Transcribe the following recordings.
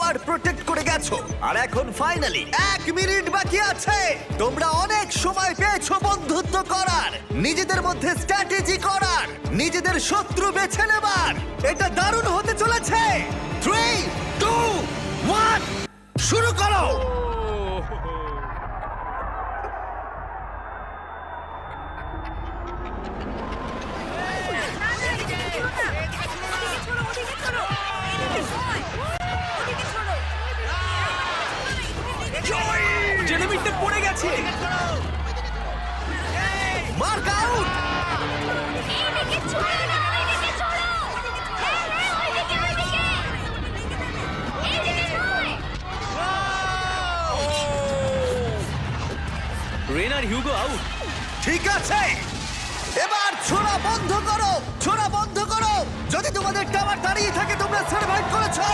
বার protect করে গেছো, আর এখন ফাইনালি 1 মিনিট বাকি আছে। তোমরা অনেক সময় পেয়েছো বন্ধুত্ব করার, নিজেদের মধ্যে স্ট্র্যাটেজি করার, নিজেদের শত্রু বেছে নেবার। এটা দারুণ হতে চলেছে। 3, 2, 1 শুরু করো। জেরেমিটা পড়ে গেছে। Mark out. রেন আর হিউগো আউট। ঠিক আছে, এবার ছোড়া বন্ধ করো, ছোড়া বন্ধ করো। যদি তোমাদের টাওয়ার দাঁড়িয়ে থাকে তোমরা সার্ভাইভ করেছো।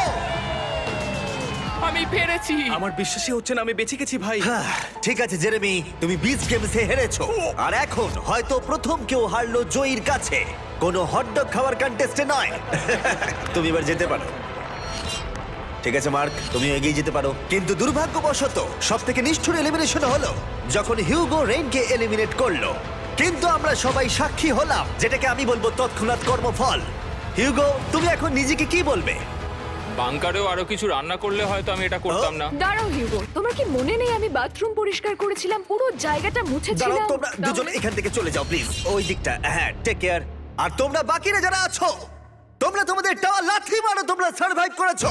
আমি পেরেছি। আমার বিশ্বাসই হচ্ছে না আমি বেঁচে গেছি ভাই। হ্যাঁ, ঠিক আছে জেরেমি, তুমি বিচ গেমসে হেরেছো, আর এখন হয়তো প্রথম কেউ হারলো জয়ীর কাছে, কোনো হটডগ খাওয়ার কন্টেস্টে নয়। তুমি এবার যেতে পারো। ঠিক আছে মার্ক, তুমি এগিয়ে যেতে পারো। কিন্তু দুর্ভাগ্যবশত সবথেকে নিষ্ঠুর এলিমিনেশন হলো যখন হিউগো রেইনকে এলিমিনেট করলো। কিন্তু আমরা সবাই সাক্ষী হলাম, যেটাকে আমি বলবো তৎক্ষণাৎ কর্মফল। হিউগো, তুমি এখন নিজেকে কি বলবে? বাংকারেও আরো কিছু রান্না করলে হয়তো আমি এটা করতাম না। দাঁড়াও হিউগো, তোমার কি মনে নেই আমি বাথরুম পরিষ্কার করেছিলাম, পুরো জায়গাটা দাঁড়াও, মুছেছিলাম? তোমরা দুজন এখান থেকে চলে যাও প্লিজ, ওই দিকটা। হ্যাঁ, টেক কেয়ার। আর তোমরা বাকিরা যারা আছো, তোমরা তোমাদের টাওয়ার লাথি মারো, তোমরা সার্ভাইভ করেছো।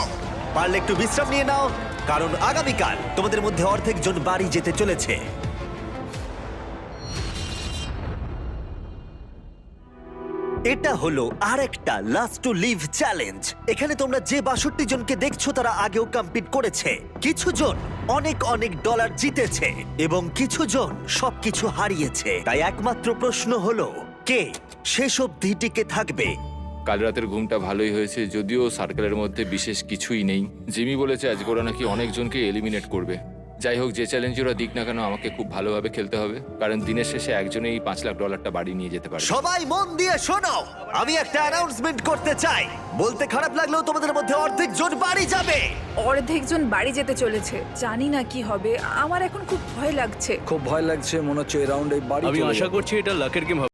পারলে একটু বিশ্রাম নিয়ে নাও, কারণ আগামীকাল তোমাদের মধ্যে অর্ধেক জন বাড়ি যেতে চলেছে। এটা হলো আরেকটা লাস্ট টু লিভ চ্যালেঞ্জ। এখানে তোমরা যে 62 জনকে দেখছো তারা আগেও কম্পিট করেছে। কিছু জন অনেক অনেক ডলার জিতেছে এবং কিছু জন সবকিছু হারিয়েছে। তাই একমাত্র প্রশ্ন হলো কে শেষ অবধি টিকে থাকবে। কাল রাতের ঘুমটা ভালোই হয়েছে, যদিও সার্কেলের মধ্যে বিশেষ কিছুই নেই। জিমি বলেছে আজকে ওরা নাকি অনেকজনকে এলিমিনেট করবে। যাই হোক, যে চ্যালেঞ্জ ওরা দিক না কেন, আমাকে খুব ভালোভাবে খেলতে হবে, কারণ দিনের শেষে একজনেই $5 লাখ বাড়ি নিয়ে যেতে পারে। সবাই মন দিয়ে শোনো, আমি একটা অ্যানাউন্সমেন্ট করতে চাই। বলতে খারাপ লাগলেও তোমাদের মধ্যে অর্ধেক জন বাড়ি যাবে। অর্ধেকজন বাড়ি যেতে চলেছে, জানি না কি হবে। আমার এখন খুব ভয় লাগছে। খুব ভয় লাগছে, মনে হচ্ছে এই রাউন্ডে বাড়ি আমি চলে আশা যাবে। করছি এটা লাকের গেম হবে।